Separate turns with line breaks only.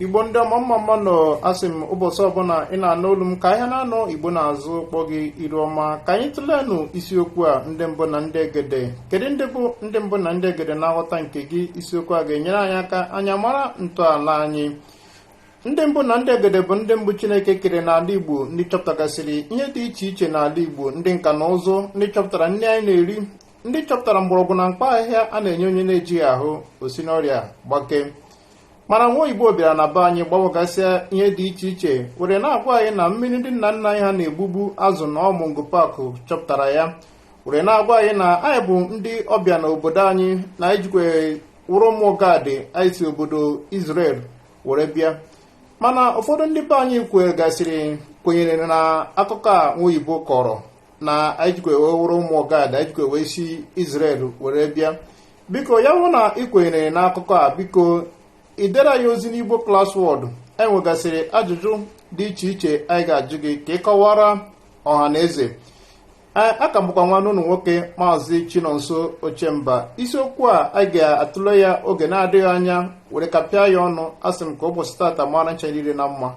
Igbo ndị ọma mma nọ asị m ụbọchị ọbụla ị na-anụ olu m ka ihe na-anọ Igbo na-azụ kpọ gị iru ọma ka anyị tụlenụ isiokwu a ndị mbụ na ndị egede. Kedu ndị bụ ndị mbụ na ndị egede na-aghọta nke gị? Isiokwu a ga-enyere anyị aka anyị mara ntọala anyị. Ndị mbụ na ndị egede bụ ndị mbụ Chineke kere n'ala Igbo, ndị chọpụtagasịrị ihe dị iche iche n'ala Igbo, ndị nka na ụzụ, ndị chọpụtara nri anyị na-eri, ndị chọpụtara mgbọrọgwụ na mkpa ahịhịa a na-enye onye na-ejighị ahụ osi n'ọrịa gbake. Mana nwa Igbo bịara na be anyị gbawagasịa ihe dị iche iche were na-agwa anyị na mmiri ndị nna nna anyị ha na-egbugbu azụ na ọmụngụ pakụ chọpụtara ya, were na-agwa anyị na anyị bụ ndị ọbịa na obodo anyị na ejikwe wụrụ ụmụ gadị anyị si obodo Israel were bịa. Mana ụfọdụ ndị be anyị kwenyere na akụkọ a nwa Igbo kọrọ na anyị jikwe wụrụ ụmụ gadị anyị jikwe wee si Israel were bịa. Biko ya hụ na ị kwenyere n'akụkọ a, biko ị dere anyị ozi n'Igbo klass wọdụ. Enwegasịrị ajụjụ dị iche iche anyị ga-ajụ gị ka ị kọwara ọha na eze. Aka bụkwa nwanne ụnụ nwoke Maazi Chinonso Ochemba. Isiokwu a anyị ga-atụle ya oge na-adịghị anya were kapịa ya ọnụ. Asị m ka ụbọchị tata mara ncha niile na mma.